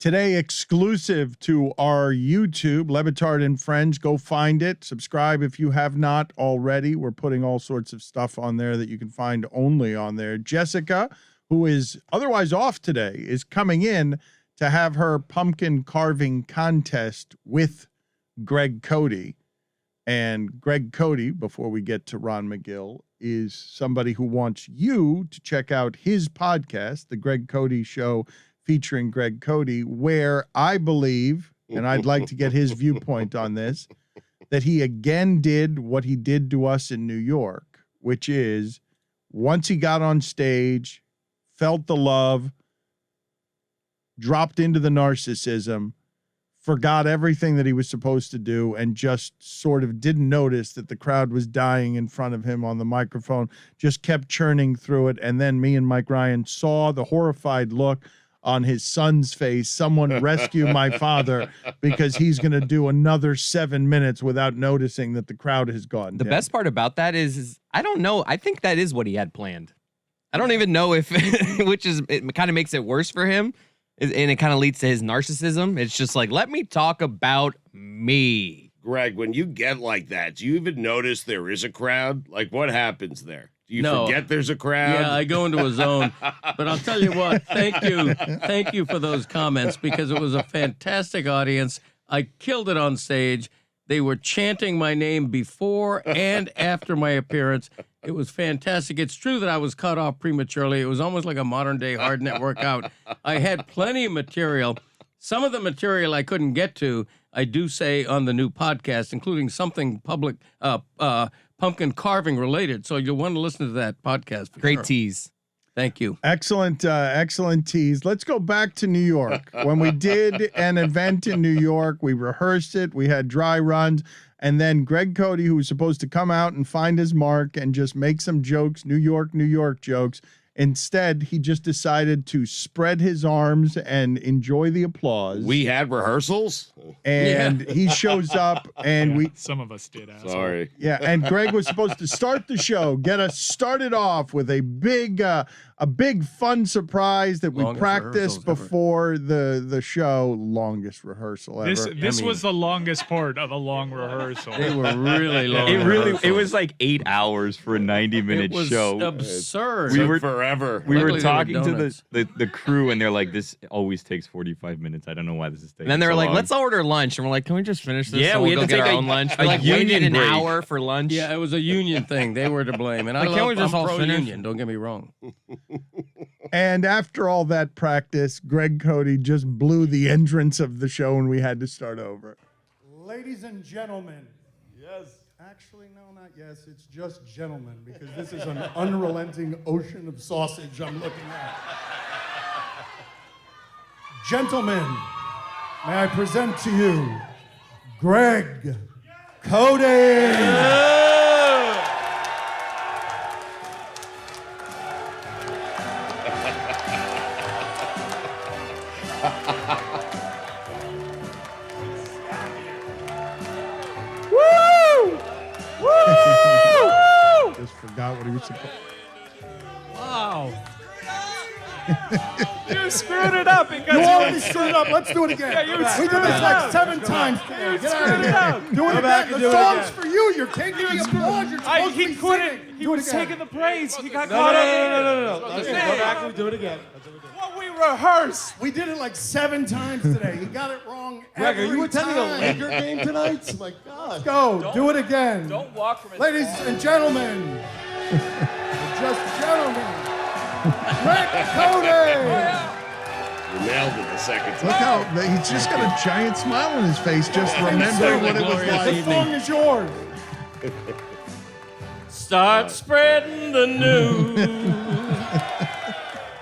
Today, exclusive to our YouTube, LeBatard and Friends. Go find it. Subscribe if you have not already. We're putting all sorts of stuff on there that you can find only on there. Jessica, who is otherwise off today, is coming in to have her pumpkin carving contest with Greg Cody. And Greg Cody, before we get to Ron McGill, is somebody who wants you to check out his podcast, The Greg Cody Show, featuring Greg Cody, where I believe, and I'd like to get his viewpoint on this, that he again did what he did to us in New York, which is once he got on stage, felt the love, dropped into the narcissism, forgot everything that he was supposed to do, and just sort of didn't notice that the crowd was dying in front of him on the microphone, just kept churning through it. And then me and Mike Ryan saw the horrified look on his son's face. Someone rescue my father, because he's going to do another 7 minutes without noticing that the crowd has gone The down. best part about that is I don't know. I think that is what he had planned. I don't even know if, which is, it kind of makes it worse for him. And it kind of leads to his narcissism. It's just like, let me talk about me. Greg, when you get like that, do you even notice there is a crowd? Like, what happens there? Do you forget there's a crowd? Yeah, I go into a zone. But I'll tell you what, thank you for those comments, because it was a fantastic audience. I killed it on stage. They were chanting my name before and after my appearance. It was fantastic. It's true that I was cut off prematurely. It was almost like a modern-day hard net workout. I had plenty of material. Some of the material I couldn't get to, I do say on the new podcast, including something public, pumpkin carving related. So you'll want to listen to that podcast. For Great sure. tease. Thank you. Excellent, excellent tease. Let's go back to New York. When we did an event in New York, we rehearsed it. We had dry runs. And then Greg Cody, who was supposed to come out and find his mark and just make some jokes, New York jokes. Instead, he just decided to spread his arms and enjoy the applause. We had rehearsals? And he shows up, and some of us did. Asshole. Sorry. Yeah, and Greg was supposed to start the show, get us started off with a big fun surprise that we Longest practiced rehearsals ever. before the show. Longest rehearsal ever. This was the longest part of a long rehearsal. They were really long. It was like 8 hours for a 90-minute It was show. absurd. We were forever. We Luckily, were they were talking to donuts. the crew, and they're like, "This always takes 45 minutes. I don't know why this is taking." And then they're so like, long." let's order lunch. And we're like, can we just finish this? Yeah, so we we'll had go to get take our a- own lunch. a We like waited union an break. hour for lunch. Yeah, it was a union thing. They were to blame. And Like, can't we just I'm all finish? pro-union, don't get me wrong. And after all that practice, Greg Cody just blew the entrance of the show, and we had to start over. Ladies and gentlemen. Yes. Actually, no, not yes. It's just gentlemen, because this is an unrelenting ocean of sausage I'm looking at. Gentlemen, may I present to you Greg Cody. Just forgot what he was supposed to. Wow. You screwed it up because You already screwed it up. Let's do it again. Yeah, you we screwed did this it like up. 7 times. Get out of screwed it here. up. Do it again. The song's for you. You're taking the applause. You're supposed to he be couldn't. singing. He Do it was again. taking the praise. He got caught up. No. Let's go back and do it again. What we rehearsed. We did it like 7 times today. He got it wrong Greg, are every you attending a time. Laker game tonight? My God. Go. Do it again. Don't walk from it. Ladies and gentlemen. Just gentlemen. Greg Cody. You nailed it the second Look time. how he's just got a giant smile on his face, just remembering what it was glorious like. The evening. song is yours. Start spreading the news.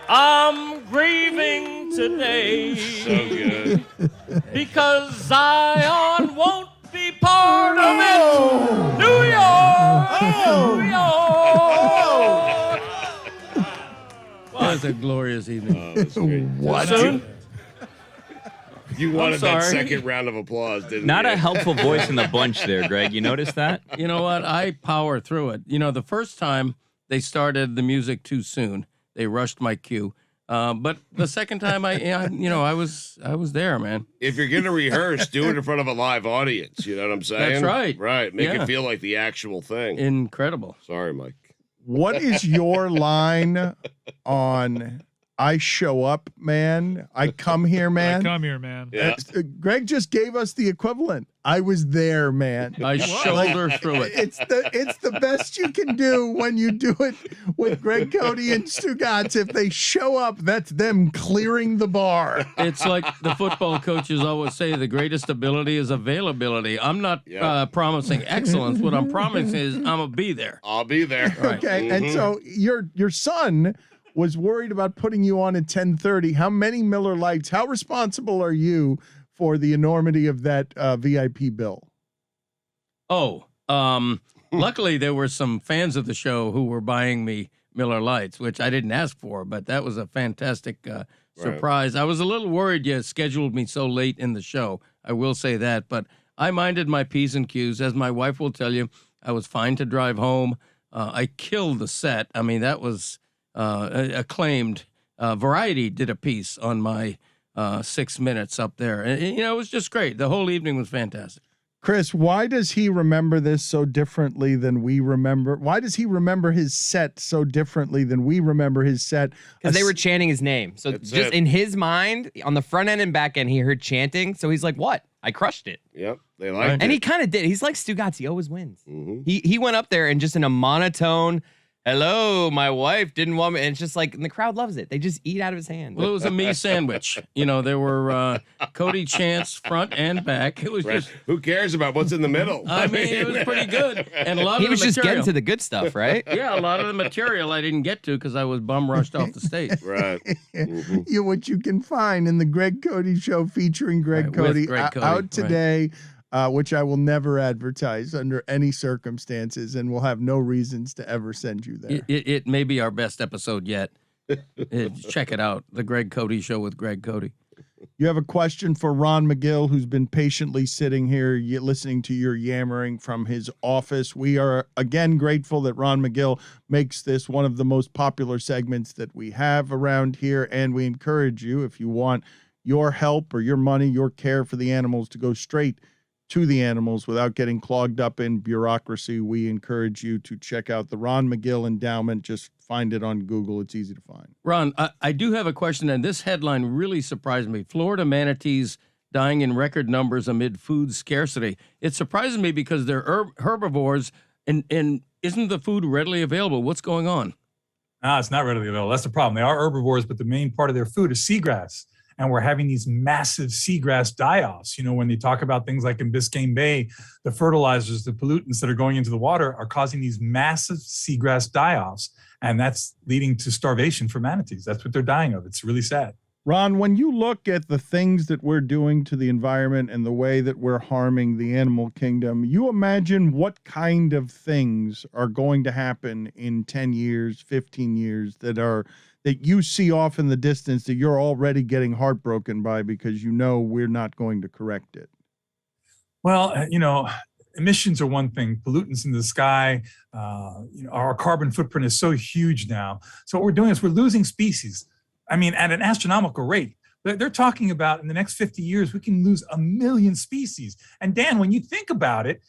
I'm grieving today So good. because Zion won't be part of it. New York, New York. Well, it was a glorious evening. That's great. What? Soon? You wanted that sorry. second round of applause, didn't Not you? a helpful voice in the bunch there, Greg. You notice that? You know what? I power through it. You know, the first time they started the music too soon, they rushed my cue. But the second time I was there, man. If you're going to rehearse, do it in front of a live audience. You know what I'm saying? That's right. Right. Make Yeah. it feel like the actual thing. Incredible. Sorry, Mike. What is your line on I show up, man? I come here, man. Come here, man. Yeah. Greg just gave us the equivalent. I was there, man. I shoulder through it. It's the best you can do when you do it with Greg Cody and Stugotz. If they show up, that's them clearing the bar. It's like the football coaches always say, the greatest ability is availability. I'm not promising excellence. What I'm promising is I'm going to be there. I'll be there. Right. Okay, and so your son was worried about putting you on at 10:30. How many Miller Lights? How responsible are you for the enormity of that VIP bill? Oh, luckily there were some fans of the show who were buying me Miller Lights, which I didn't ask for, but that was a fantastic surprise. I was a little worried you scheduled me so late in the show. I will say that, but I minded my P's and Q's. As my wife will tell you, I was fine to drive home. I killed the set. I mean, that was acclaimed. Variety did a piece on my 6 minutes up there. And, it was just great. The whole evening was fantastic. Chris, why does he remember this so differently than we remember? Why does he remember his set so differently than we remember his set? Because they were chanting his name. So That's just it. in his mind, on the front end and back end, he heard chanting. So he's like, what? I crushed it. Yep. They liked it. And he kind of did. He's like Stugotz. He always wins. Mhm. He went up there and just in a monotone, hello, my wife didn't want me. And it's just like, and the crowd loves it. They just eat out of his hand. Well, it was a me sandwich. There were Cody chants front and back. It was Right. just, Who cares about what's in the middle? I mean, it was pretty good. And a lot He of was the just material. getting to the good stuff, right? Yeah, a lot of the material I didn't get to because I was bum rushed off the stage. Right. Mhm. What you can find in the Greg Cody Show featuring Greg Right, with Cody, Greg Cody, out right. today, which I will never advertise under any circumstances, and will have no reasons to ever send you there. It may be our best episode yet. Check it out. The Greg Cody Show with Greg Cody. You have a question for Ron McGill, who's been patiently sitting here listening to your yammering from his office. We are, again, grateful that Ron McGill makes this one of the most popular segments that we have around here, and we encourage you, if you want your help or your money, your care for the animals to go straight to the animals without getting clogged up in bureaucracy, we encourage you to check out the Ron McGill Endowment. Just find it on Google. It's easy to find. Ron, I do have a question, and this headline really surprised me. Florida manatees dying in record numbers amid food scarcity. It surprises me because they're herbivores, and isn't the food readily available? What's going on? No, it's not readily available. That's the problem. They are herbivores, but the main part of their food is seagrass. And we're having these massive seagrass die-offs. When they talk about things like in Biscayne Bay, the fertilizers, the pollutants that are going into the water are causing these massive seagrass die-offs. And that's leading to starvation for manatees. That's what they're dying of. It's really sad. Ron, when you look at the things that we're doing to the environment and the way that we're harming the animal kingdom, you imagine what kind of things are going to happen in 10 years, 15 years that you see off in the distance that you're already getting heartbroken by because we're not going to correct it? Well, emissions are one thing. Pollutants in the sky, our carbon footprint is so huge now. So what we're doing is we're losing species. I mean, at an astronomical rate. They're talking about in the next 50 years, we can lose 1 million species. And Dan, when you think about it,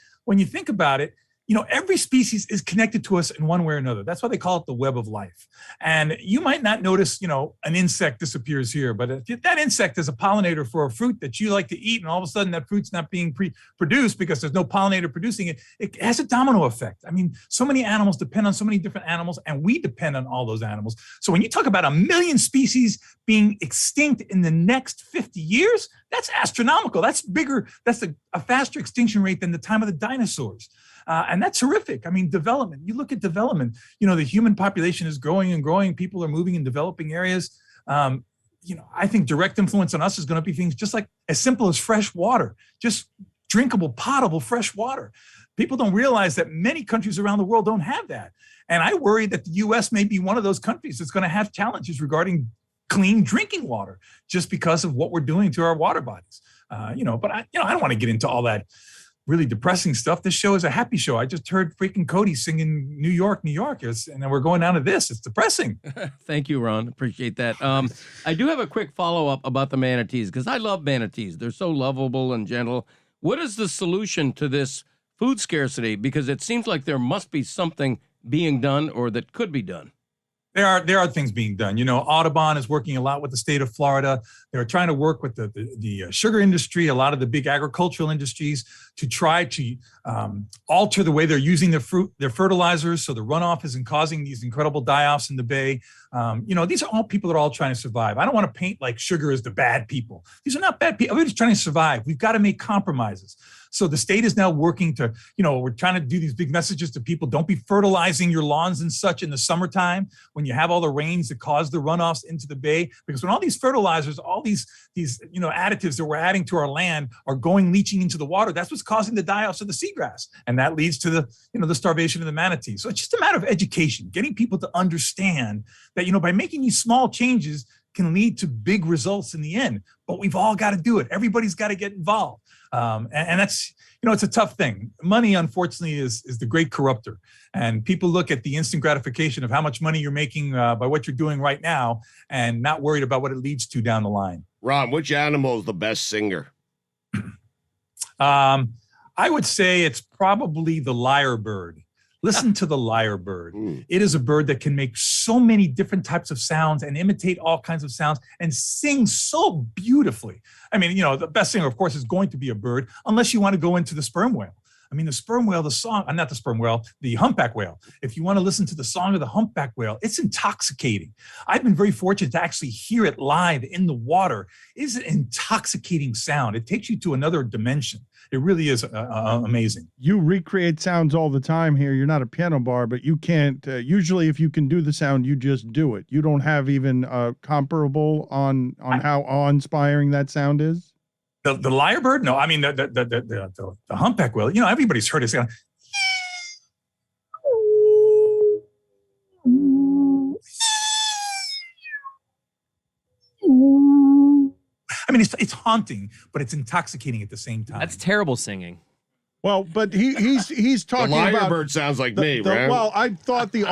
every species is connected to us in one way or another. That's why they call it the web of life. And you might not notice, an insect disappears here, but if that insect is a pollinator for a fruit that you like to eat, and all of a sudden that fruit's not being produced because there's no pollinator producing it, it has a domino effect. I mean, so many animals depend on so many different animals, and we depend on all those animals. So when you talk about 1 million species being extinct in the next 50 years, that's astronomical. That's bigger. That's a faster extinction rate than the time of the dinosaurs. And that's horrific. I mean, development, you look at development, the human population is growing and growing. People are moving in developing areas. I think direct influence on us is going to be things just like as simple as fresh water, just drinkable, potable, fresh water. People don't realize that many countries around the world don't have that. And I worry that the U.S. may be one of those countries that's going to have challenges regarding clean drinking water just because of what we're doing to our water bodies. But I don't want to get into all that really depressing stuff. This show is a happy show. I just heard freaking Cody singing New York, New York. And then we're going down to this. It's depressing. Thank you, Ron. Appreciate that. I do have a quick follow-up about the manatees because I love manatees. They're so lovable and gentle. What is the solution to this food scarcity? Because it seems like there must be something being done or that could be done. There are things being done. You know, Audubon is working a lot with the state of Florida. They're trying to work with the sugar industry, a lot of the big agricultural industries, to try to alter the way they're using their fertilizers, so the runoff isn't causing these incredible die-offs in the bay. You know, these are all people that are all trying to survive. I don't want to paint like sugar as the bad people. These are not bad people. Everybody's trying to survive. We've got to make compromises. So the state is now working to, you know, we're trying to do these big messages to people. Don't be fertilizing your lawns and such in the summertime when you have all the rains that cause the runoffs into the bay. Because when all these fertilizers, all these you know, additives that we're adding to our land are leaching into the water, that's what's causing the die-offs of the seagrass. And that leads to the, you know, the starvation of the manatee. So it's just a matter of education, getting people to understand that, you know, by making these small changes can lead to big results in the end. But we've all got to do it. Everybody's got to get involved. And that's, you know, it's a tough thing. Money, unfortunately, is the great corrupter. And people look at the instant gratification of how much money you're making by what you're doing right now and not worried about what it leads to down the line. Ron, which animal is the best singer? I would say it's probably the lyrebird. Listen to the lyrebird. It is a bird that can make so many different types of sounds and imitate all kinds of sounds and sing so beautifully. I mean, you know, the best singer, of course, is going to be a bird, unless you want to go into the sperm whale. I mean, the sperm whale, the song, not the sperm whale, the humpback whale. If you want to listen to the song of the humpback whale, it's intoxicating. I've been very fortunate to actually hear it live in the water. It's an intoxicating sound. It takes you to another dimension. It really is amazing. You recreate sounds all the time here. You're not a piano bar, but you can't. Usually, if you can do the sound, you just do it. You don't have even comparable on how awe-inspiring that sound is. The lyrebird? No, I mean the humpback whale. You know, everybody's heard it. I mean, it's haunting, but it's intoxicating at the same time. That's terrible singing. Well, but he's talking about the lyrebird sounds like me, right? Well, I thought the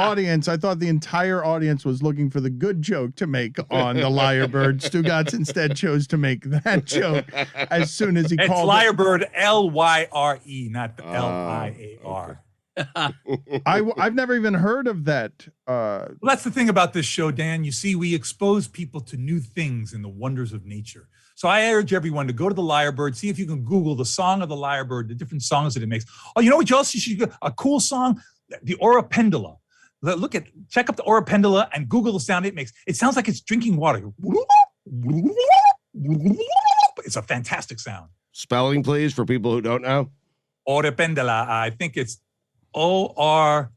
entire audience was looking for the good joke to make on the lyrebird. Stugotz instead chose to make that joke as soon as he called lyrebird, Lyre, not Liar. I've never even heard of that. Well, that's the thing about this show, Dan. You see, we expose people to new things and the wonders of nature. So I urge everyone to go to the lyrebird, see if you can Google the song of the lyrebird, the different songs that it makes. Oh, you know what else you should go? A cool song? The orapendula. Check up the orapendula and Google the sound it makes. It sounds like it's drinking water. It's a fantastic sound. Spelling, please, for people who don't know. Orapendula. I think it's Orapndula.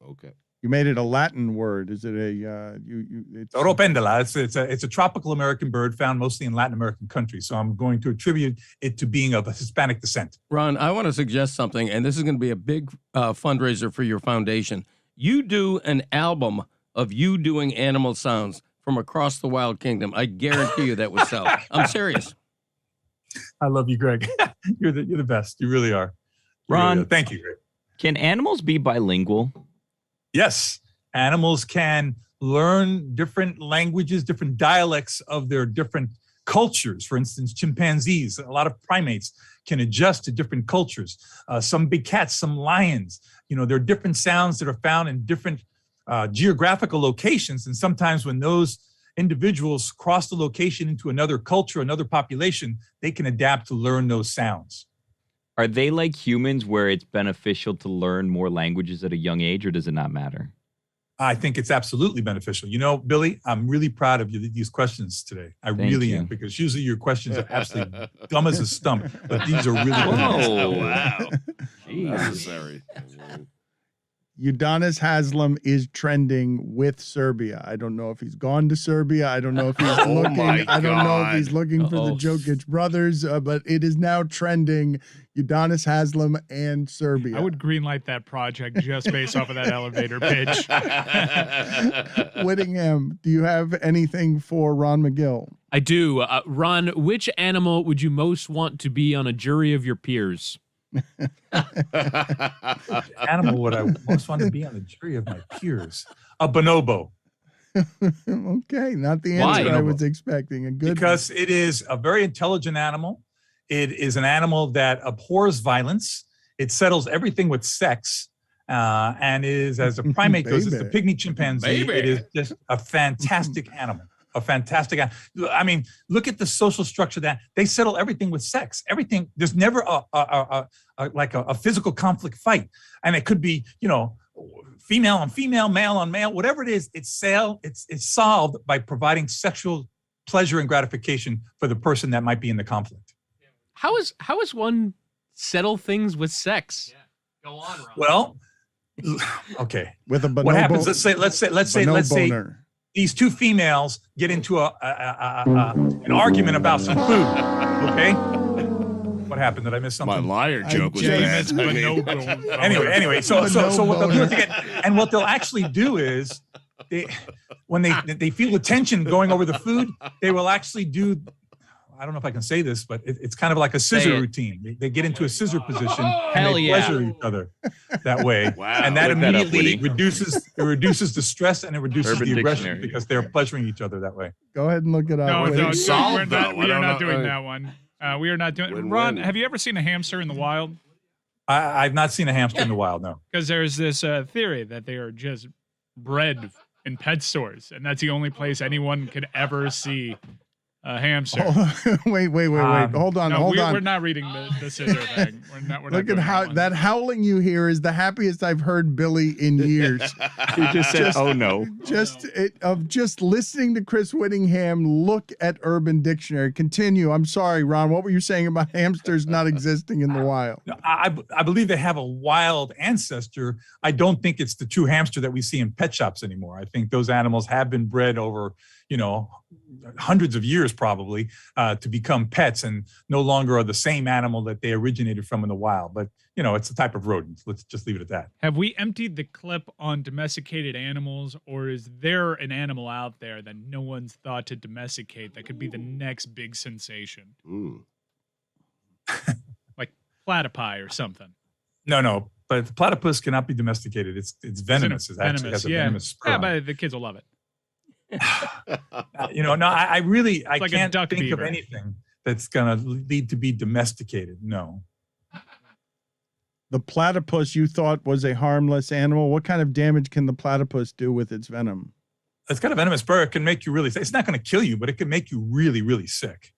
Okay. You made it a Latin word. Is it it's Orapendula. It's a tropical American bird found mostly in Latin American countries. So I'm going to attribute it to being of a Hispanic descent. Ron, I want to suggest something, and this is going to be a big fundraiser for your foundation. You do an album of you doing animal sounds from across the wild kingdom. I guarantee you that would sell. I'm serious. I love you, Greg. You're the best. You really are. Ron, really are. Thank you, Greg. Can animals be bilingual? Yes, animals can learn different languages, different dialects of their different cultures. For instance, chimpanzees, a lot of primates can adjust to different cultures. Some big cats, some lions. You know, there are different sounds that are found in different geographical locations. And sometimes when those individuals cross the location into another culture, another population, they can adapt to learn those sounds. Are they like humans where it's beneficial to learn more languages at a young age, or does it not matter? I think it's absolutely beneficial. You know, Billy, I'm really proud of you, these questions today. I really am, because usually your questions are absolutely dumb as a stump, but these are really good. Oh, wow. Necessary. Udonis Haslem is trending with Serbia. I don't know if he's gone to Serbia. I don't know if he's looking. I don't know if he's looking for the Jokic brothers, but it is now trending. Udonis Haslem and Serbia. I would greenlight that project just based off of that elevator pitch. Whittingham, do you have anything for Ron McGill? I do. Ron, which animal would you most want to be on a jury of your peers? Animal would I most want to be on the jury of my peers? A bonobo. Okay, not the Why? answer I was expecting. A good Because it is a very intelligent animal. It is an animal that abhors violence. It settles everything with sex. And is, as a primate goes, it's the pygmy chimpanzee. It is just a fantastic animal. A fantastic animal. I mean, look at the social structure that they settle everything with sex. Everything. There's never a physical conflict fight, and it could be, you know, female on female, male on male, whatever it is. It's solved by providing sexual pleasure and gratification for the person that might be in the conflict. How is one settle things with sex? Yeah. Go on, Ron. Well, okay. with a bonobo. What happens? Let's say bonoboner. these two females get into an argument about some food. Okay. What happened? Did I miss something? My liar joke was James bad. I mean, Anyway, so what they'll do is and what they'll actually do is when they feel the tension going over the food, they will actually do. I don't know if I can say this, but it's kind of like a scissor routine. They get into a scissor position and they pleasure each other that way. Wow. And that Look that up, immediately Woody. reduces the stress and it reduces Urban the aggression Dictionary. because they're pleasuring each other that way. Go ahead and look it up. No, Woody. no, solved, we're though. not, we I are don't not know. doing that one. We are not doing. Win-win. Ron, have you ever seen a hamster in the wild? I've not seen a hamster in the wild, no. Because there's this theory that they are just bred in pet stores, and that's the only place anyone could ever see a hamster. Oh, wait. Hold on. No, Hold on. We're not reading the scissor thing. We're not Look at doing how one. that howling you hear is the happiest I've heard Billy in years. He just said, "Oh no." Just listening to Chris Whittingham look at Urban Dictionary. Continue. I'm sorry, Ron. What were you saying about hamsters not existing in the wild? No, I believe they have a wild ancestor. I don't think it's the true hamster that we see in pet shops anymore. I think those animals have been bred over, hundreds of years probably to become pets and no longer are the same animal that they originated from in the wild. But, it's a type of rodent. Let's just leave it at that. Have we emptied the clip on domesticated animals, or is there an animal out there that no one's thought to domesticate that could be the next big sensation? Like platypi or something. No. But the platypus cannot be domesticated. It's venomous. It actually has a venomous spur. Yeah, on it. but the kids will love it. I like a can't duck think of beaver. anything that's going to lead to be domesticated. No. The platypus you thought was a harmless animal. What kind of damage can the platypus do with its venom? It's got a venomous spur. It can make you really sick. It's not going to kill you, but it can make you really, really sick.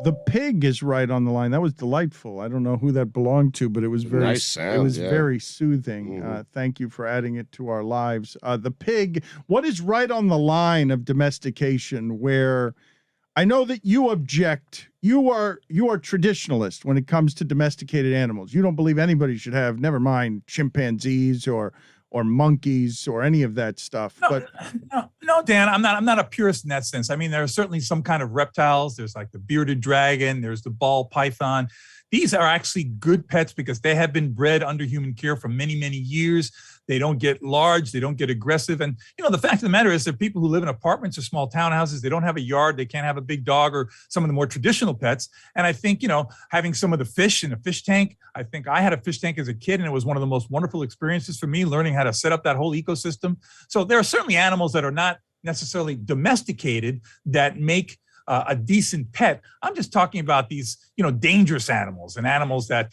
The pig is right on the line. That was delightful. I don't know who that belonged to, but it was very Nice sound, it was yeah. very soothing. Mhm. Thank you for adding it to our lives. The pig, what is right on the line of domestication where I know that you object. You are traditionalist when it comes to domesticated animals. You don't believe anybody should have, never mind chimpanzees or monkeys or any of that stuff. But No, Dan, I'm not a purist in that sense. I mean, there are certainly some kind of reptiles. There's like the bearded dragon. There's the ball python. These are actually good pets because they have been bred under human care for many, many years. They don't get large. They don't get aggressive. And, the fact of the matter is there are people who live in apartments or small townhouses. They don't have a yard. They can't have a big dog or some of the more traditional pets. And I think, having some of the fish in a fish tank, I think I had a fish tank as a kid, and it was one of the most wonderful experiences for me, learning how to set up that whole ecosystem. So there are certainly animals that are not necessarily domesticated that make a decent pet. I'm just talking about these, dangerous animals and animals that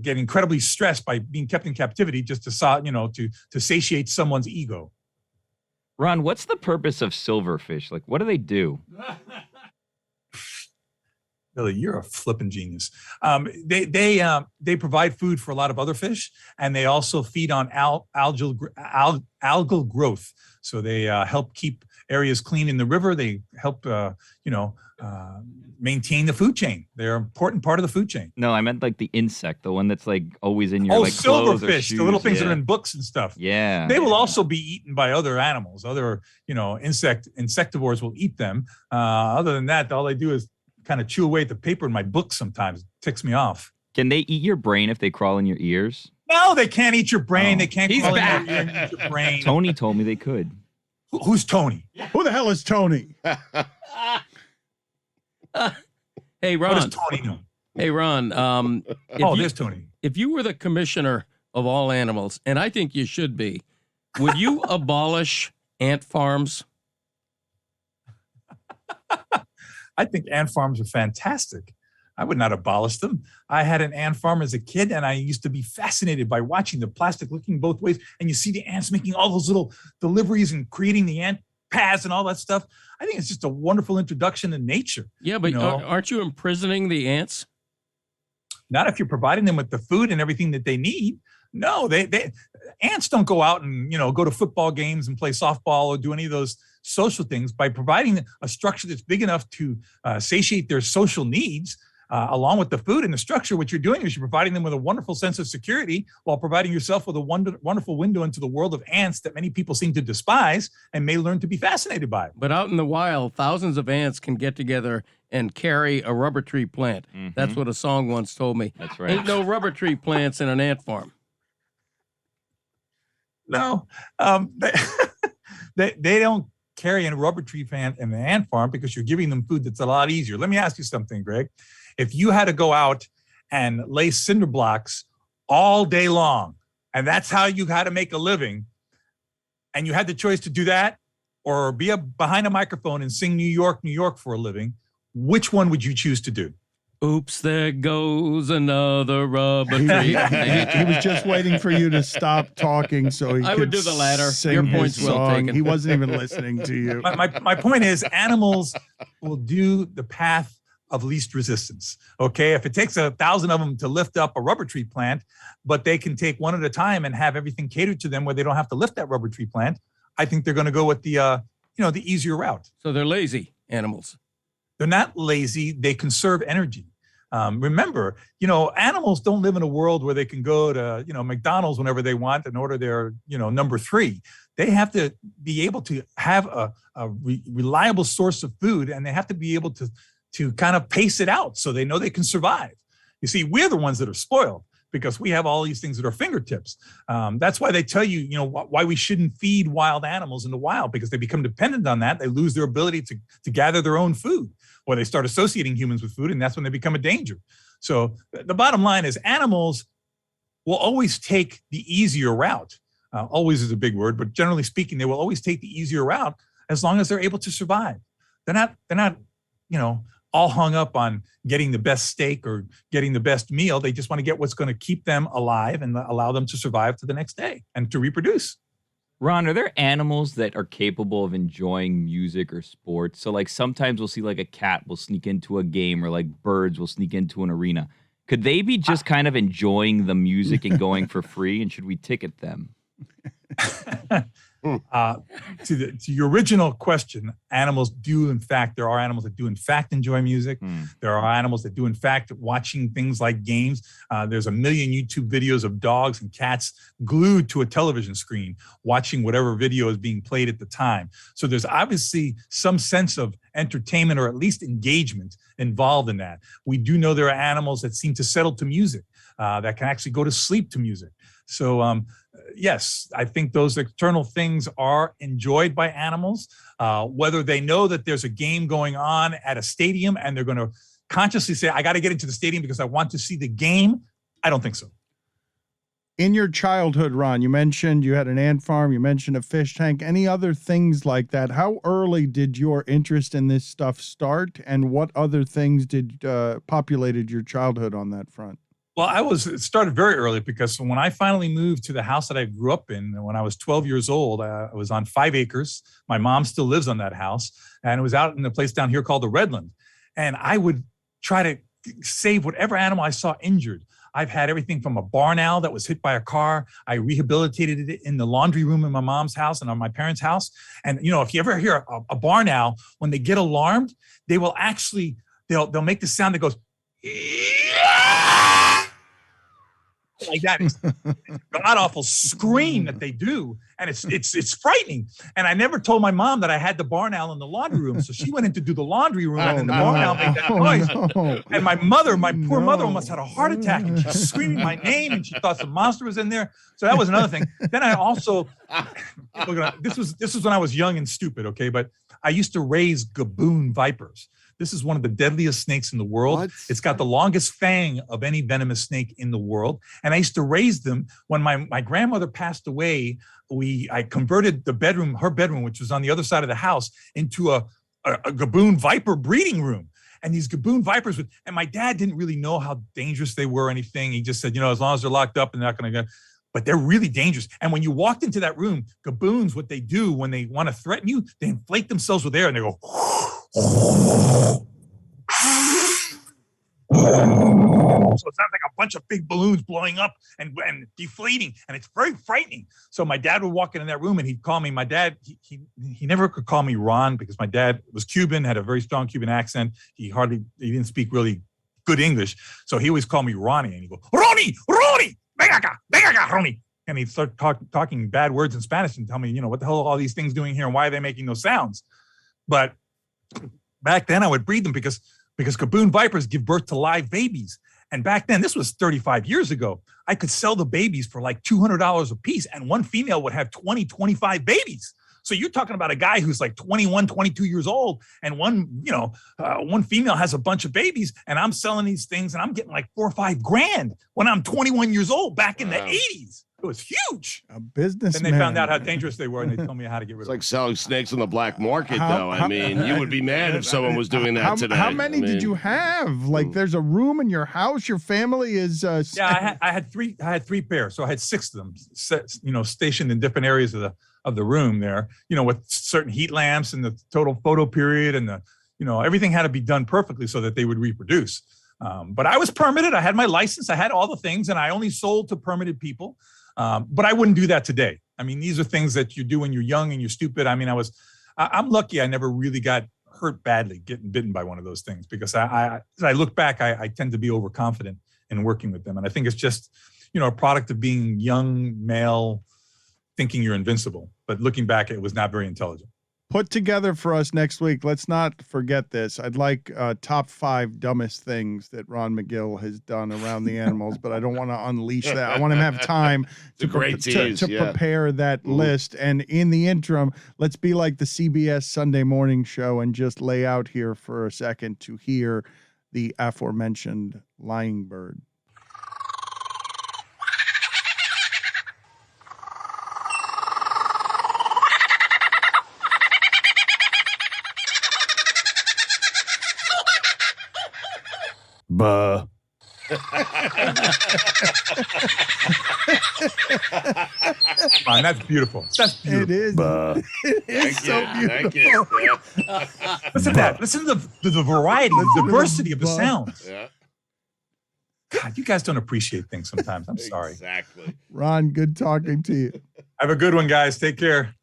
get incredibly stressed by being kept in captivity just to satiate someone's ego. Ron, what's the purpose of silverfish? Like, what do they do? Billy, you're a flippin' genius. They provide food for a lot of other fish, and they also feed on algal growth. So they help keep areas clean in the river. They help, maintain the food chain. They're an important part of the food chain. No, I meant like the insect, the one that's like always in your like clothes or silverfish, shoes. the little things that yeah. are in books and stuff. Yeah. They will also be eaten by other animals. Other, insectivores will eat them. Other than that, all they do is kind of chew away at the paper in my book sometimes. It ticks me off. Can they eat your brain if they crawl in your ears? No, they can't eat your brain. Oh. They can't He's crawl in back. your ear and eat your brain. Tony told me they could. Who's Tony? Who the hell is Tony? Hey, What Ron. does Tony know? Hey, Ron. There's Tony. If you were the commissioner of all animals, and I think you should be, would you abolish ant farms? I think ant farms are fantastic. I would not abolish them. I had an ant farm as a kid, and I used to be fascinated by watching the plastic looking both ways. And you see the ants making all those little deliveries and creating the ant paths and all that stuff. I think it's just a wonderful introduction to nature. Yeah, but You know? aren't you imprisoning the ants? Not if you're providing them with the food and everything that they need. No, they ants don't go out and go to football games and play softball or do any of those social things. By providing a structure that's big enough to satiate their social needs, along with the food and the structure, what you're doing is you're providing them with a wonderful sense of security while providing yourself with a wonderful window into the world of ants that many people seem to despise and may learn to be fascinated by. But out in the wild, thousands of ants can get together and carry a rubber tree plant. Mhm. That's what a song once told me. That's right. Ain't no rubber tree plants in an ant farm. No, they don't carry a rubber tree plant in the ant farm because you're giving them food that's a lot easier. Let me ask you something, Greg. If you had to go out and lay cinder blocks all day long, and that's how you had to make a living, and you had the choice to do that or be behind a microphone and sing New York, New York for a living, which one would you choose to do? Oops, there goes another rubber tree. He was just waiting for you to stop talking so he I could would do the latter. sing Your his point's well song. taken. He wasn't even listening to you. My point is animals will do the path of least resistance. Okay. If it takes 1,000 of them to lift up a rubber tree plant, but they can take one at a time and have everything catered to them where they don't have to lift that rubber tree plant, I think they're going to go with the easier route. So they're lazy animals. They're not lazy. They conserve energy. Remember, animals don't live in a world where they can go to, McDonald's whenever they want and order their, number 3. They have to be able to have a reliable source of food, and they have to be able to kind of pace it out so they know they can survive. You see, we're the ones that are spoiled because we have all these things at our fingertips. That's why they tell you, why we shouldn't feed wild animals in the wild, because they become dependent on that. They lose their ability to gather their own food, or they start associating humans with food, and that's when they become a danger. So the bottom line is animals will always take the easier route. Always is a big word, but generally speaking, they will always take the easier route as long as they're able to survive. They're not, all hung up on getting the best steak or getting the best meal. They just want to get what's going to keep them alive and allow them to survive to the next day and to reproduce. Ron, are there animals that are capable of enjoying music or sports? So like sometimes we'll see like a cat will sneak into a game, or like birds will sneak into an arena. Could they be just kind of enjoying the music and going for free? And should we ticket them? To your original question, animals do, in fact, there are animals that do, in fact, enjoy music. There are animals that do, in fact, watching things like games. There's a million YouTube videos of dogs and cats glued to a television screen, watching whatever video is being played at the time. So there's obviously some sense of entertainment or at least engagement involved in that. We do know there are animals that seem to settle to music, that can actually go to sleep to music. So, yes, I think those external things are enjoyed by animals. Whether they know that there's a game going on at a stadium and they're going to consciously say, I got to get into the stadium because I want to see the game, I don't think so. In your childhood, Ron, you mentioned you had an ant farm, you mentioned a fish tank, any other things like that? How early did your interest in this stuff start, and what other things did populated your childhood on that front? Well, it started very early, because when I finally moved to the house that I grew up in, when I was 12 years old, I was on 5 acres. My mom still lives on that house, and it was out in a place down here called the Redland. And I would try to save whatever animal I saw injured. I've had everything from a barn owl that was hit by a car. I rehabilitated it in the laundry room in my mom's house and on my parents' house. And, if you ever hear a barn owl, when they get alarmed, they will actually, they'll make the sound that goes, like that. It's god awful scream that they do, and it's frightening. And I never told my mom that I had the barn owl in the laundry room, so she went in to do the laundry room, and then the barn owl made that noise. No. And my poor mother, almost had a heart attack, and she's screaming my name, and she thought some monster was in there. So that was another thing. Then I also, this was when I was young and stupid, okay, but I used to raise gaboon vipers. This is one of the deadliest snakes in the world. What? It's got the longest fang of any venomous snake in the world. And I used to raise them. When my grandmother passed away, I converted her bedroom, which was on the other side of the house, into a gaboon viper breeding room. And these gaboon vipers and my dad didn't really know how dangerous they were or anything. He just said, as long as they're locked up and they're not going to go. But they're really dangerous. And when you walked into that room, gaboons, what they do when they want to threaten you, they inflate themselves with air and they go. So it sounds like a bunch of big balloons blowing up and deflating, and it's very frightening. So my dad would walk into that room and he'd call me. My dad, he never could call me Ron because my dad was Cuban, had a very strong Cuban accent. He didn't speak really good English. So he always called me Ronnie, and he'd go, Ronnie, venga acá, Ronnie. And he'd start talking bad words in Spanish and tell me, what the hell are all these things doing here and why are they making those sounds? But back then I would breed them because gaboon vipers give birth to live babies. And back then, this was 35 years ago, I could sell the babies for like $200 a piece, and one female would have 20, 25 babies. So you're talking about a guy who's like 21, 22 years old, and one female has a bunch of babies, and I'm selling these things, and I'm getting like $4 or $5 grand when I'm 21 years old back in the 80s. It was huge. A business. And they found out how dangerous they were, and they told me how to get rid It's of like them. selling snakes on the black market, though. I mean, you would be mad if someone was doing that today. How many did you have? Like, there's a room in your house. Your family is. Yeah, I had three pairs, so I had 6 of them, stationed in different areas of the room there. With certain heat lamps and the total photo period, and everything had to be done perfectly so that they would reproduce. But I was permitted. I had my license. I had all the things, and I only sold to permitted people. But I wouldn't do that today. I mean, these are things that you do when you're young and you're stupid. I mean, I'm lucky I never really got hurt badly getting bitten by one of those things, because as I look back, I tend to be overconfident in working with them. And I think it's just, a product of being young, male, thinking you're invincible. But looking back, it was not very intelligent. Put together for us next week. Let's not forget this. I'd like top 5 dumbest things that Ron McGill has done around the animals, but I don't want to unleash that. I want him to have time to prepare that list. And in the interim, let's be like the CBS Sunday morning show and just lay out here for a second to hear the aforementioned lying bird. Buh. Man, that's beautiful. That's beautiful. It is. It is so beautiful. Listen to that. Listen to the variety, the diversity of the sounds. Yeah. God, you guys don't appreciate things sometimes. I'm sorry. Exactly. Ron, good talking to you. Have a good one, guys. Take care.